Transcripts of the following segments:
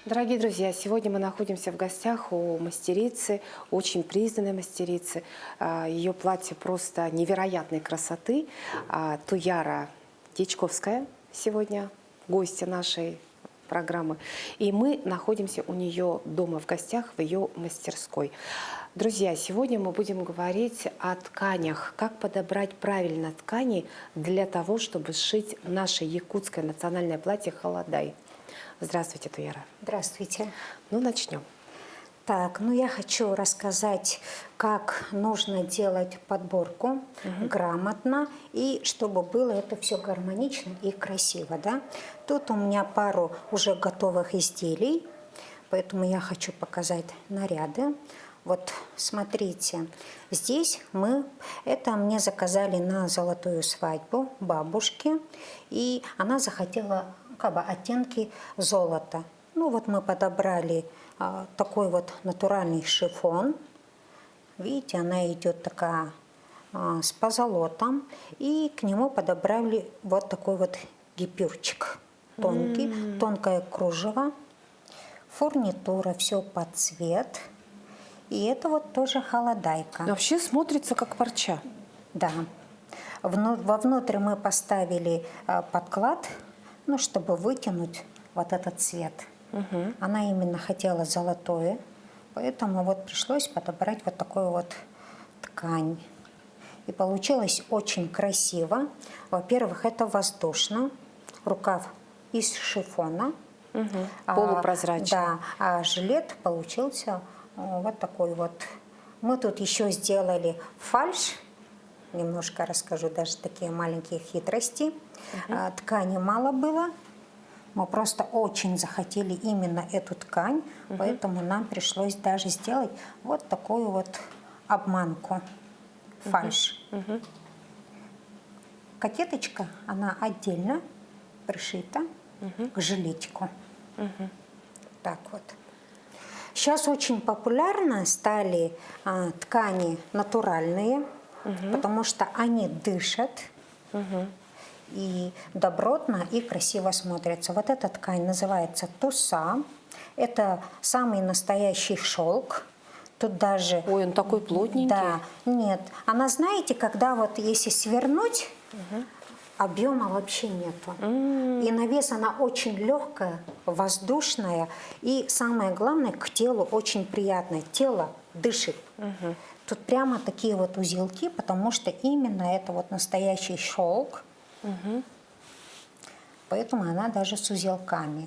Дорогие друзья, сегодня мы находимся в гостях у мастерицы, очень признанной мастерицы. Ее платье просто невероятной красоты. Туяра Дьячковская сегодня гостья нашей программы. И мы находимся у нее дома в гостях, в ее мастерской. Друзья, сегодня мы будем говорить о тканях, как подобрать правильно ткани для того, чтобы сшить наше якутское национальное платье «Холодай». Здравствуйте, Туяра. Здравствуйте. Ну, начнем. Так, я хочу рассказать, как нужно делать подборку грамотно, и чтобы было это все гармонично и красиво, да. Тут у меня пару уже готовых изделий, поэтому я хочу показать наряды. Вот, смотрите, здесь это мне заказали на золотую свадьбу бабушки, и она захотела оттенки золота. Вот мы подобрали такой вот натуральный шифон. Видите, она идет такая с позолотом. И к нему подобрали вот такой вот гипюрчик тонкий, тонкое кружево, фурнитура, все под цвет. И это вот тоже холодайка. Вообще смотрится как парча. Да. Вовнутрь мы поставили подклад, чтобы вытянуть вот этот цвет. Она именно хотела золотое, поэтому вот пришлось подобрать вот такую вот ткань. И получилось очень красиво. Во-первых, это воздушно, рукав из шифона. Полупрозрачный. Да, а жилет получился вот такой вот. Мы тут еще сделали фальш. Немножко расскажу, даже такие маленькие хитрости. Ткани мало было. Мы просто очень захотели именно эту ткань, поэтому нам пришлось даже сделать вот такую вот обманку, фальш. Кокеточка, она отдельно пришита к жилетику. Так вот. Сейчас очень популярны стали ткани натуральные, потому что они дышат. И добротно и красиво смотрятся. Вот эта ткань называется туса. Это самый настоящий шелк. Тут даже... Ой, он такой плотненький. Да, нет. Она, знаете, когда вот если свернуть, объема вообще нету. И на вес она очень легкая, воздушная. И самое главное, к телу очень приятное. Тело дышит. Тут прямо такие вот узелки, потому что именно это вот настоящий шелк. Поэтому она даже с узелками.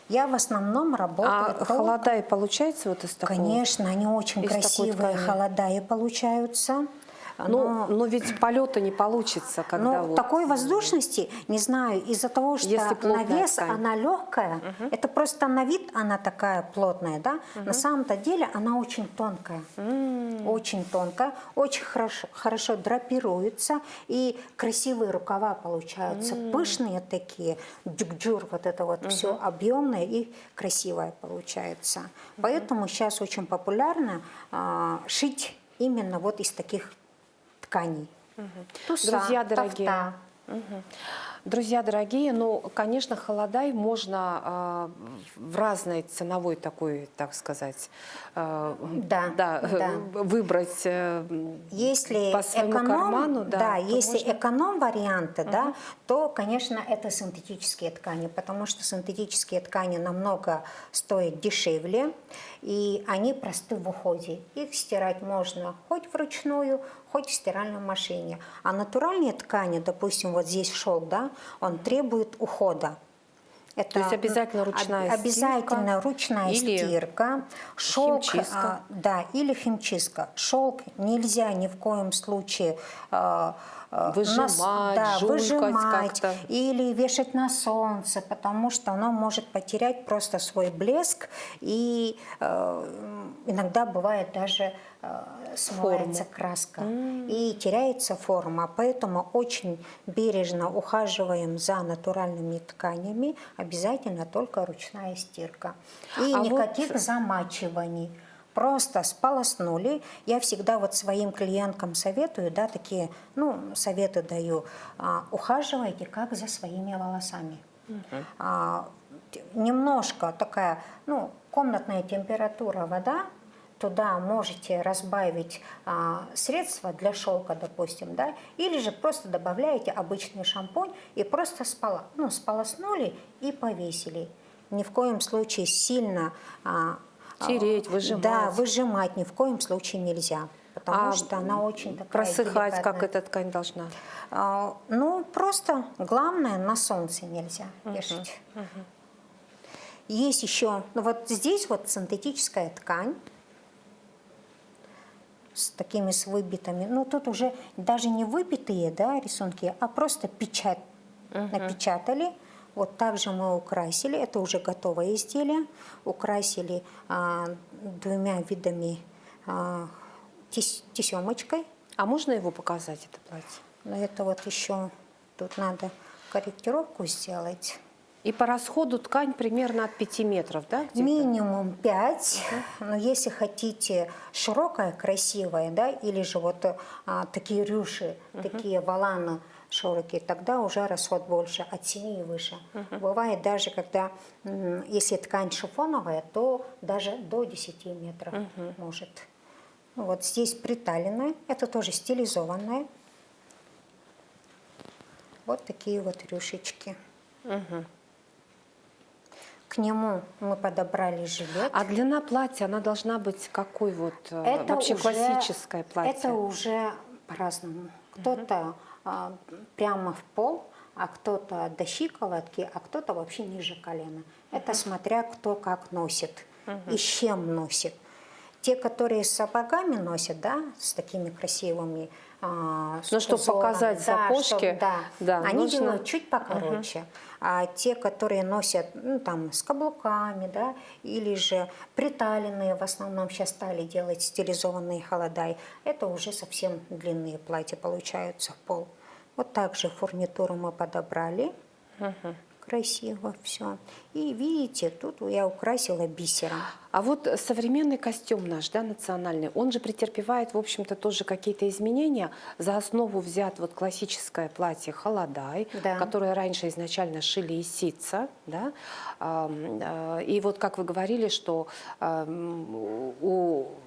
Я в основном работаю... А холодай получается вот из такого? Конечно, они очень красивые холодаи получаются. Но ведь полета не получится, когда вот... Такой воздушности, не знаю, из-за того, что на вес ткань. Она легкая, это просто на вид она такая плотная, да? На самом-то деле она очень тонкая, очень тонкая, очень хорошо драпируется, и красивые рукава получаются, пышные такие, дюк-джур, вот это вот все объемное и красивое получается. Поэтому сейчас очень популярно шить именно вот из таких тканей. Туса, Друзья дорогие, тафта. Друзья дорогие, конечно, холодай можно в разной ценовой такой, так сказать, выбрать если по своему карману. Если эконом-варианты, то, конечно, это синтетические ткани, потому что синтетические ткани намного стоят дешевле, и они просты в уходе. Их стирать можно хоть вручную, хоть в стиральной машине. А натуральные ткани, допустим, вот здесь шелк, он требует ухода. Это то есть обязательно ручная стирка? Обязательно ручная стирка. Шелк, химчистка? Или химчистка. Шелк нельзя ни в коем случае выжимать или вешать на солнце, потому что оно может потерять просто свой блеск, и иногда бывает даже смывается краска и теряется форма. Поэтому очень бережно ухаживаем за натуральными тканями, обязательно только ручная стирка. И никаких замачиваний. Просто сполоснули. Я всегда вот своим клиенткам советую, такие, советы даю. Ухаживайте как за своими волосами. Немножко такая, ну, комнатная температура вода, туда можете разбавить средства для шелка, допустим, да, или же просто добавляете обычный шампунь и просто сполоснули и повесили. Ни в коем случае сильно Тереть, выжимать. Да, выжимать ни в коем случае нельзя, потому что она очень такая Просыхать, как деликатная. эта ткань должна? Ну, просто главное, на солнце нельзя вешать. Есть еще, ну вот здесь вот синтетическая ткань с такими с выбитыми, ну тут уже даже не выбитые, да, рисунки, а просто печать напечатали. Вот так же мы украсили, это уже готовое изделие, украсили двумя видами тесемочкой. А можно его показать, это платье? Но это вот еще тут надо корректировку сделать. И по расходу ткань примерно от 5 метров, да? где-то? Минимум 5, но если хотите широкое, красивое, да, или же вот такие рюши, такие воланы широкие, тогда уже расход больше, от 7 и выше. Бывает даже, когда, если ткань шифоновая, то даже до 10 метров может. Ну, вот здесь приталенное, это тоже стилизованное. Вот такие вот рюшечки. К нему мы подобрали жилет. А длина платья, она должна быть какой вот? Это вообще уже, классическое платье? Это уже по-разному. Кто-то прямо в пол, а кто-то до щиколотки, а кто-то вообще ниже колена. Это смотря кто как носит и с чем носит. Те, которые с сапогами носят, да, с такими красивыми, Ну, чтобы показать сапожки, да, они нужно... делают чуть покороче. А те, которые носят, ну, там, с каблуками, да, или же приталенные, в основном сейчас стали делать стилизованные холодай, это уже совсем длинные платья получаются в пол. Вот так же фурнитуру мы подобрали. Красиво все. И видите, тут я украсила бисером. А вот современный костюм наш, да, национальный, он же претерпевает, в общем-то, тоже какие-то изменения. За основу взят вот классическое платье холодай, Да. которое раньше изначально шили из ситца, да. И вот, как вы говорили, что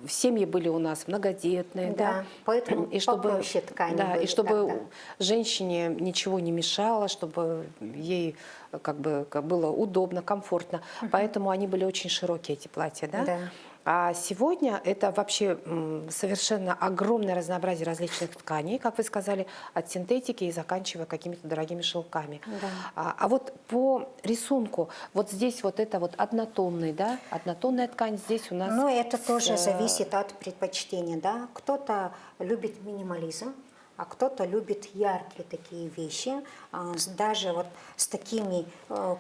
семьи были у нас многодетные, да, Да, поэтому и чтобы, попроще ткани да, были и чтобы тогда. женщине ничего не мешало, чтобы ей как было удобно, комфортно. Поэтому они были очень широкие, эти платья, да? Да. А сегодня это вообще совершенно огромное разнообразие различных тканей, как вы сказали, от синтетики и заканчивая какими-то дорогими шелками. Да. А вот по рисунку, вот здесь вот это вот однотонный, да, однотонная ткань, здесь у нас... Ну, это тоже зависит от предпочтения, да. Кто-то любит минимализм, а кто-то любит яркие такие вещи, даже вот с такими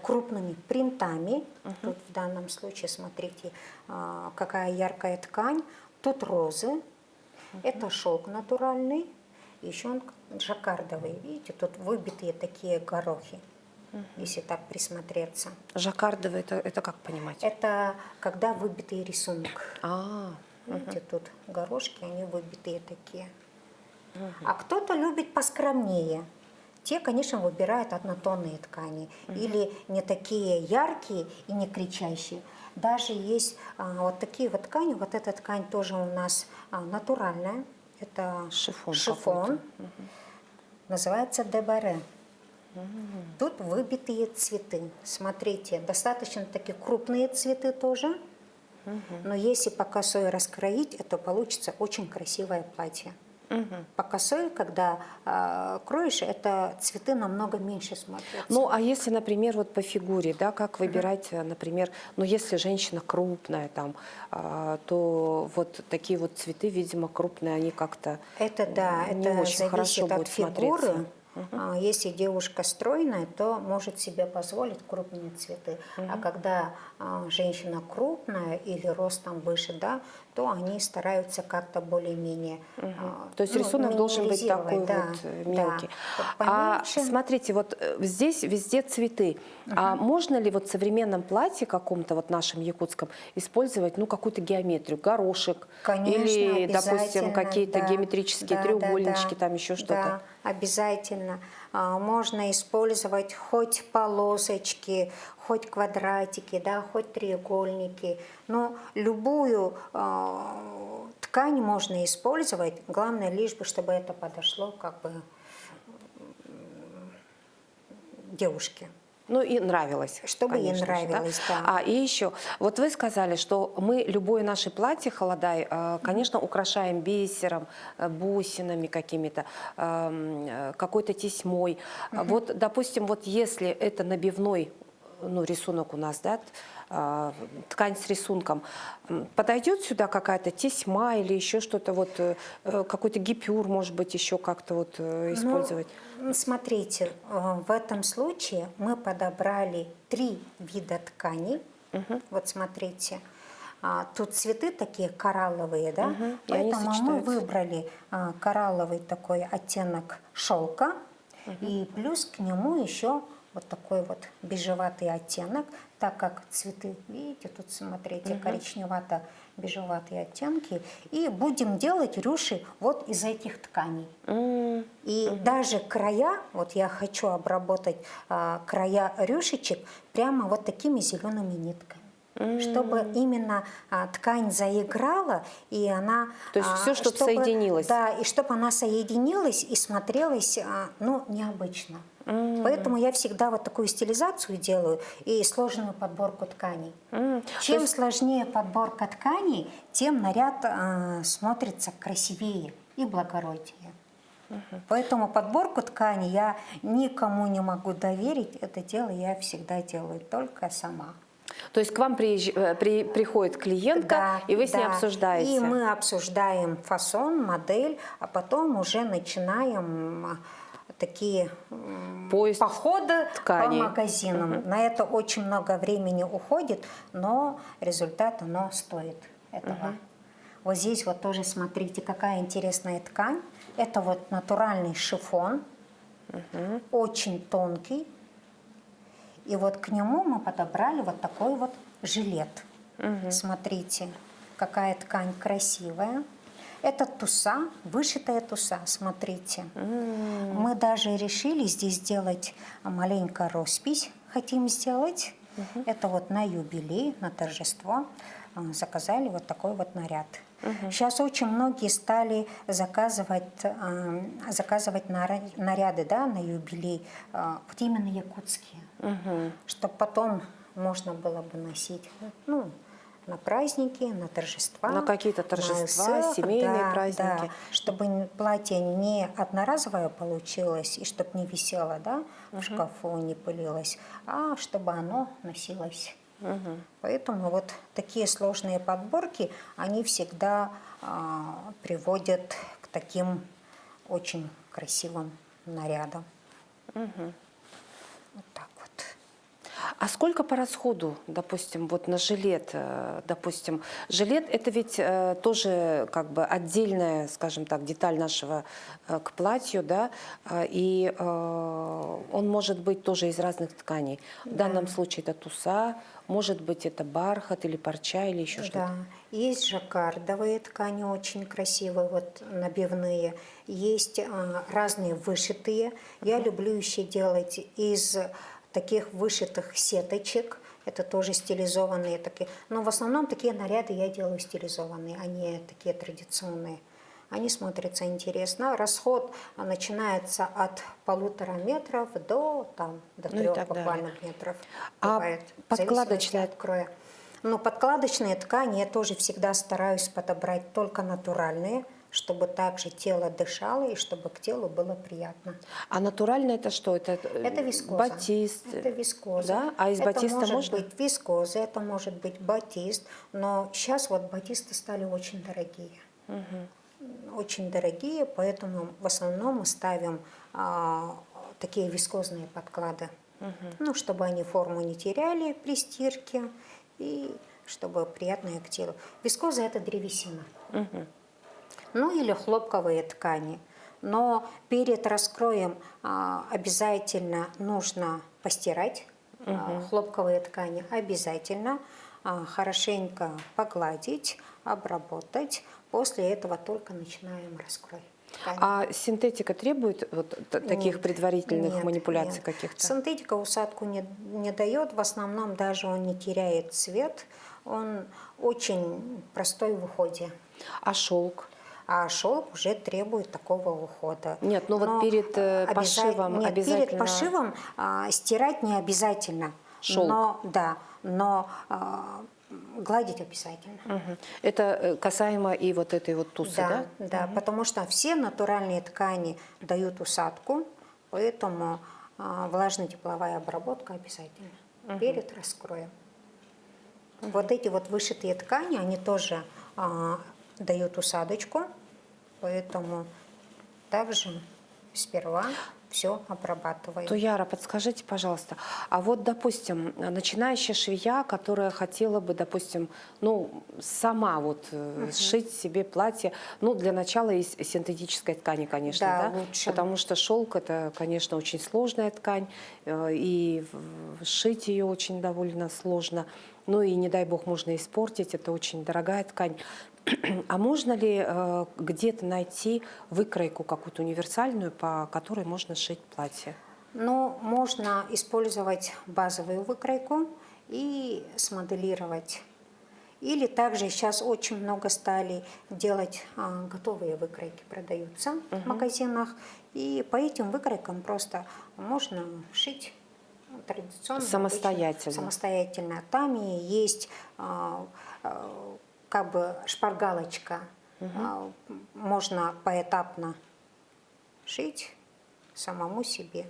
крупными принтами. Тут в данном случае, смотрите, какая яркая ткань. Тут розы, это шелк натуральный, еще он жаккардовый. Видите, тут выбитые такие горохи, если так присмотреться. Жаккардовый, это как понимать? Это когда выбитый рисунок. Видите, Видите, тут горошки, они выбитые такие. А кто-то любит поскромнее. Те, конечно, выбирают однотонные ткани. Или не такие яркие и не кричащие. Даже есть вот такие вот ткани. Вот эта ткань тоже у нас натуральная. Это шифон. Называется дебаре. Тут выбитые цветы. Смотрите, достаточно такие крупные цветы тоже. Но если по косой раскроить, это получится очень красивое платье. По косой, когда кроешь, это цветы намного меньше смотрятся. Ну, а если, например, вот по фигуре, да, как выбирать, например, ну, если женщина крупная, там, то вот такие вот цветы, видимо, крупные, они как-то Это да, не это очень хорошо зависит от будут фигуры. смотреться. Если девушка стройная, то может себе позволить крупные цветы. А когда женщина крупная или ростом выше, да, то они стараются как-то более-менее То есть рисунок должен быть такой минимализировать, вот да, мелкий. да. А Поменьше. смотрите, вот здесь везде цветы. А можно ли вот в современном платье каком-то вот нашем якутском использовать, ну, какую-то геометрию, горошек? Конечно, или, допустим, обязательно, какие-то да, геометрические да, треугольнички, да, там еще что-то? Да, обязательно. замечательно. Можно использовать хоть полосочки, хоть квадратики, да, хоть треугольники. Но любую ткань можно использовать. Главное, лишь бы, чтобы это подошло как бы девушке. Ну и нравилось, Чтобы ей конечно же, нравилось, да. А, и еще, вот вы сказали, что мы любое наше платье холодай, конечно, украшаем бисером, бусинами какими-то, какой-то тесьмой. Вот, допустим, вот если это набивной, ну, рисунок у нас, да, ткань с рисунком, подойдет сюда какая-то тесьма или еще что-то, вот какой-то гипюр, может быть, еще как-то вот использовать? Ну, смотрите, в этом случае мы подобрали 3 вида тканей. Вот смотрите, тут цветы такие коралловые, да? И они Поэтому мы сочетаются. выбрали коралловый такой оттенок шелка, и плюс к нему еще вот такой вот бежеватый оттенок, так как цветы, видите, тут смотрите, коричневато-бежеватые оттенки. И будем делать рюши вот из этих тканей. И даже края, вот я хочу обработать края рюшечек прямо вот такими зелеными нитками. Чтобы именно ткань заиграла, и она... То есть все, чтобы соединилось. Да, и чтобы она соединилась и смотрелась, ну, необычно. Поэтому я всегда вот такую стилизацию делаю и сложную подборку тканей. Чем сложнее подборка тканей, тем наряд смотрится красивее и благороднее. Поэтому подборку тканей я никому не могу доверить. Это дело я всегда делаю только сама. То есть к вам приходит клиентка, Да, и вы с ней да. обсуждаете? И мы обсуждаем фасон, модель, а потом уже начинаем такие Поиск походы тканей. по магазинам. На это очень много времени уходит, но результат оно стоит этого. Вот здесь вот тоже смотрите, какая интересная ткань. Это вот натуральный шифон, очень тонкий. И вот к нему мы подобрали вот такой вот жилет. Смотрите, какая ткань красивая. Это туса, вышитая туса, смотрите. Мы даже решили здесь сделать маленькую роспись, хотим сделать. Это вот на юбилей, на торжество заказали вот такой вот наряд. Сейчас очень многие стали заказывать наряды, да, на юбилей, вот именно якутские, чтобы потом можно было бы носить, ну, на праздники, на торжества. На какие-то торжества, на СЭХ, семейные да, праздники. Да, чтобы платье не одноразовое получилось, и чтобы не висело, да, в шкафу, не пылилось, а чтобы оно носилось. Поэтому вот такие сложные подборки, они всегда приводят к таким очень красивым нарядам. Вот так вот. А сколько по расходу, допустим, вот на жилет, допустим, жилет это ведь тоже как бы отдельная, скажем так, деталь нашего к платью, да, и он может быть тоже из разных тканей. В данном случае это туса, может быть это бархат или парча или еще что-то. Да, есть жаккардовые ткани очень красивые, вот набивные, есть разные вышитые. Я люблю еще делать из таких вышитых сеточек, это тоже стилизованные такие. Но в основном такие наряды я делаю стилизованные, а не такие традиционные. Они смотрятся интересно. Расход начинается от 1,5 метров до 3 буквально метров. Бывает, А в зависимости подкладочная? от кроя. Но подкладочные ткани я тоже всегда стараюсь подобрать только натуральные, чтобы также тело дышало и чтобы к телу было приятно. А натурально это что? Это вискоза. батист? Это вискоза. Да? А из батиста это можно? может быть вискоза, это может быть батист. Но сейчас вот батисты стали очень дорогие. Очень дорогие, поэтому в основном мы ставим такие вискозные подклады. Ну, чтобы они форму не теряли при стирке и чтобы приятное к телу. Вискоза – это древесина. Ну или хлопковые ткани. Но перед раскроем обязательно нужно постирать хлопковые ткани. Обязательно хорошенько погладить, обработать. После этого только начинаем раскрой. ткани. А синтетика требует вот таких Нет, предварительных нет, манипуляций нет. каких-то? Синтетика усадку не дает, в основном даже он не теряет цвет, он очень простой в уходе. А шелк? А шелк уже требует такого ухода. Нет, ну вот Но перед пошивом нет, перед обязательно пошивом стирать не обязательно. шелк. Но гладить обязательно. Мгм. Это касаемо и вот этой вот тусы, да? Да, потому что все натуральные ткани дают усадку, поэтому влажно-тепловая обработка обязательно перед раскроем. Вот эти вот вышитые ткани, они тоже дают усадочку, поэтому также сперва все обрабатываем. Туяра, подскажите, пожалуйста, а вот, допустим, начинающая швея, которая хотела бы, допустим, ну, сама вот сшить себе платье, ну, для начала из синтетической ткани, конечно, Да, да? лучше. Потому что шелк это, конечно, очень сложная ткань, и сшить ее очень довольно сложно. Ну и, не дай бог, можно испортить, это очень дорогая ткань. А можно ли где-то найти выкройку какую-то универсальную, по которой можно шить платье? Но можно использовать базовую выкройку и смоделировать. Или также сейчас очень много стали делать готовые выкройки, продаются в магазинах. И по этим выкройкам просто можно шить традиционно. Самостоятельно. Обычно, самостоятельно. Там и есть как бы шпаргалочка. Можно поэтапно шить самому себе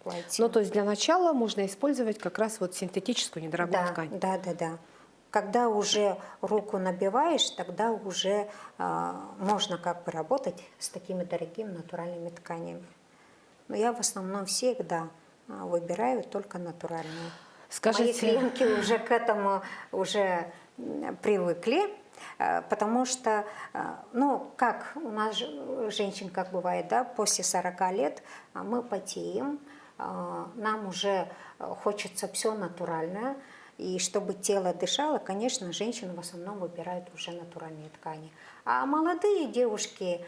платье. Ну, то есть для начала можно использовать как раз вот синтетическую недорогую ткань. Да. Когда уже руку набиваешь, тогда уже можно как бы работать с такими дорогими натуральными тканями. Но я в основном всегда выбираю только натуральные. Скажите... Мои клиентки уже к этому уже привыкли, потому что, ну, как у нас женщин, как бывает, да, после 40 лет мы потеем, нам уже хочется все натуральное, и чтобы тело дышало, конечно, женщины в основном выбирают уже натуральные ткани. А молодые девушки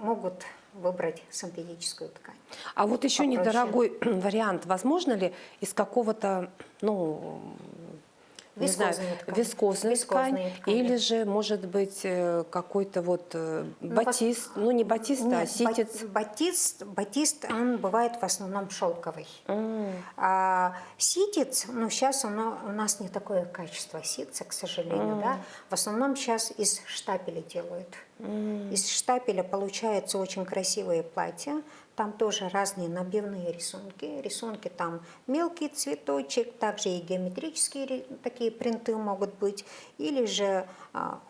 могут выбрать синтетическую ткань. А вот еще Попроще. недорогой вариант. Возможно ли из какого-то, ну, не знаю, вискозную ткань, ткани. или же, может быть, какой-то вот батист, ну не батист, а Нет, ситец? батист, он бывает в основном шелковый. А ситец, ну сейчас оно у нас не такое качество ситца, к сожалению, да. В основном сейчас из штапеля делают. Из штапеля получаются очень красивые платья. Там тоже разные набивные рисунки. Рисунки там мелкий цветочек, также и геометрические такие принты могут быть, или же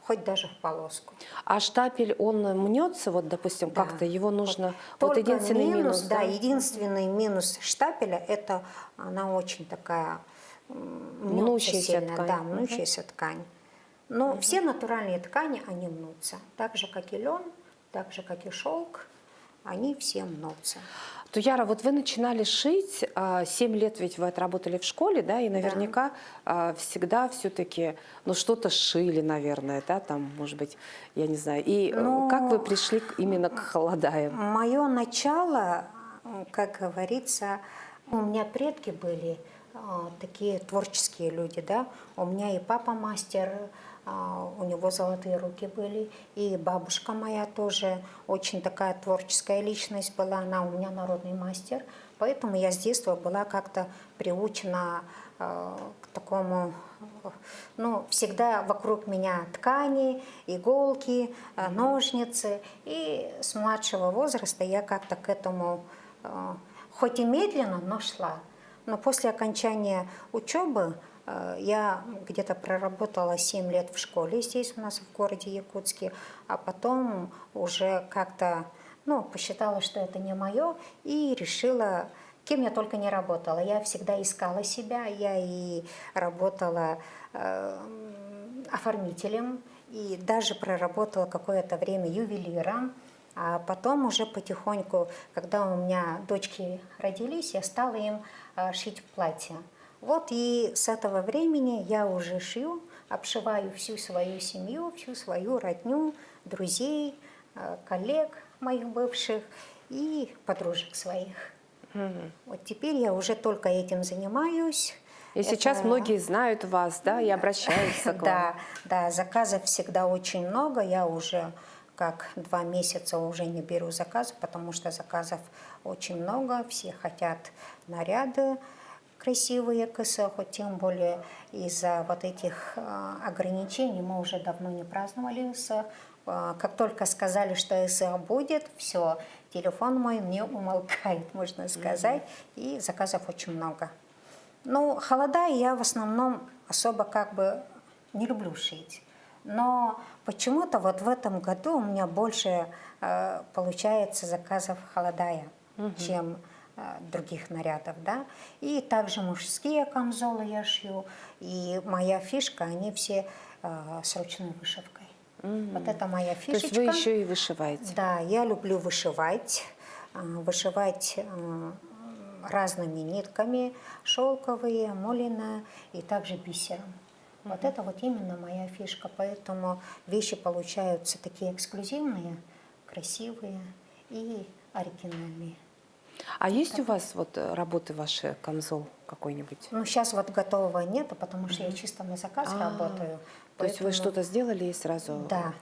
хоть даже в полоску. А штапель, он мнется, вот, допустим, Да. как-то его нужно... Только вот единственный минус, да, единственный минус штапеля – это она очень такая Мнущаяся сильно, ткань. да, мнущаяся ткань. Но все натуральные ткани, они мнутся. Так же, как и лен, так же, как и шелк, они все мнутся. Туяра, вот вы начинали шить, 7 лет ведь вы отработали в школе, да, и наверняка всегда все-таки, ну, что-то шили, наверное, да, там, может быть, я не знаю. И как вы пришли именно к холодаям? Мое начало, как говорится, у меня предки были такие творческие люди, да. У меня и папа мастер, у него золотые руки были, и бабушка моя тоже очень такая творческая личность была, она у меня народный мастер, поэтому я с детства была как-то приучена к такому, ну, всегда вокруг меня ткани, иголки, ножницы, и с младшего возраста я как-то к этому, хоть и медленно, но шла. Но после окончания учебы я где-то проработала 7 лет в школе здесь у нас в городе Якутске, а потом уже как-то, ну, посчитала, что это не мое, и решила, кем я только не работала. Я всегда искала себя, я и работала оформителем, и даже проработала какое-то время ювелиром. А потом уже потихоньку, когда у меня дочки родились, я стала им шить платья. Вот и с этого времени я уже шью, обшиваю всю свою семью, всю свою родню, друзей, коллег моих бывших и подружек своих. Вот теперь я уже только этим занимаюсь. И сейчас Это- многие знают вас, да, и обращаются к вам. Да, да, заказов всегда очень много. Я уже как 2 месяца уже не беру заказы, потому что заказов очень много. Все хотят наряды красивые к ИСЭХу, тем более из-за вот этих ограничений мы уже давно не праздновали ИСЭХ. Как только сказали, что ИСЭХ будет, все, телефон мой не умолкает, можно сказать, и заказов очень много. Ну, холода я в основном особо как бы не люблю шить. Но почему-то вот в этом году у меня больше получается заказов холодая, чем других нарядов, да. И также мужские камзолы я шью. И моя фишка, они все с ручной вышивкой. Вот это моя То фишечка. есть вы еще и вышиваете. Да, я люблю вышивать. Вышивать разными нитками, шелковые, мулине и также бисером. Вот это вот именно моя фишка, поэтому вещи получаются такие эксклюзивные, красивые и оригинальные. А есть у вас вот работы ваши, камзол какой-нибудь? Ну, сейчас вот готового нету, потому что я чисто на заказ работаю. То есть вы поэтому- что-то сделали и сразу... Да.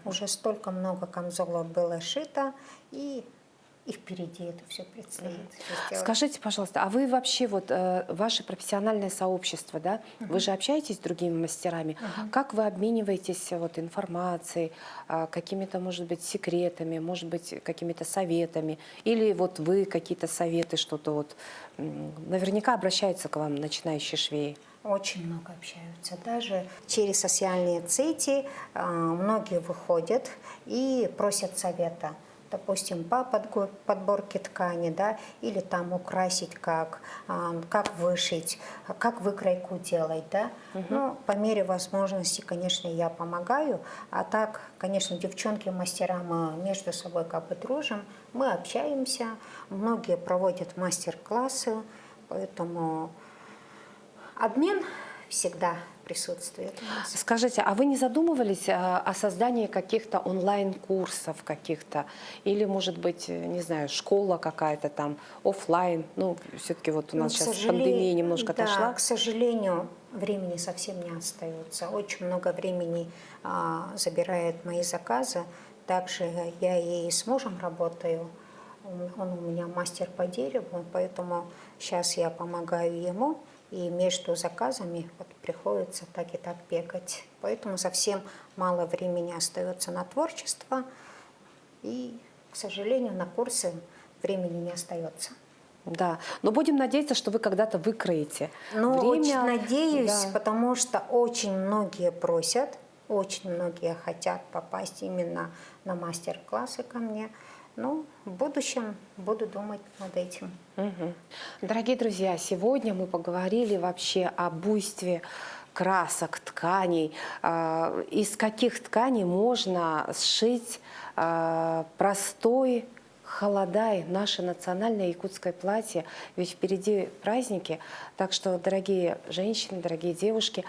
Уже столько много камзолов было шито, и впереди это все предстоит. всё сделать. Скажите, пожалуйста, а вы вообще, вот ваше профессиональное сообщество, да, вы же общаетесь с другими мастерами, как вы обмениваетесь вот информацией, какими-то, может быть, секретами, может быть, какими-то советами, или вот вы какие-то советы, что-то вот, наверняка обращаются к вам начинающие швеи. Очень много общаются. Даже через социальные сети многие выходят и просят совета. Допустим, по подборке ткани, да, или там украсить как вышить, как выкройку делать, да. Ну, по мере возможности, конечно, я помогаю, а так, конечно, девчонки-мастера, мы между собой как бы дружим, мы общаемся, многие проводят мастер-классы, поэтому обмен всегда присутствует у нас. Скажите, а вы не задумывались о создании каких-то онлайн-курсов каких-то? Или, может быть, не знаю, школа какая-то там, оффлайн? Ну, все-таки вот у нас К сейчас сожалению, пандемия немножко да, отошла. к сожалению, времени совсем не остается. Очень много времени забирает мои заказы. Также я и с мужем работаю. Он у меня мастер по дереву, поэтому сейчас я помогаю ему. И между заказами вот приходится так и так бегать. Поэтому совсем мало времени остается на творчество. И, к сожалению, на курсы времени не остается. Да, но будем надеяться, что вы когда-то выкроете Ну, время. очень надеюсь, Да. потому что очень многие просят, очень многие хотят попасть именно на мастер-классы ко мне. Ну, в будущем буду думать над этим. Мгм. Дорогие друзья, сегодня мы поговорили вообще о буйстве красок, тканей, из каких тканей можно сшить простой холодай, наше национальное якутское платье, ведь впереди праздники, так что, дорогие женщины, дорогие девушки,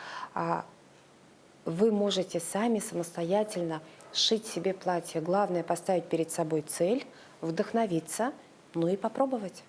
вы можете сами самостоятельно сшить себе платье. Главное поставить перед собой цель, вдохновиться, ну и попробовать.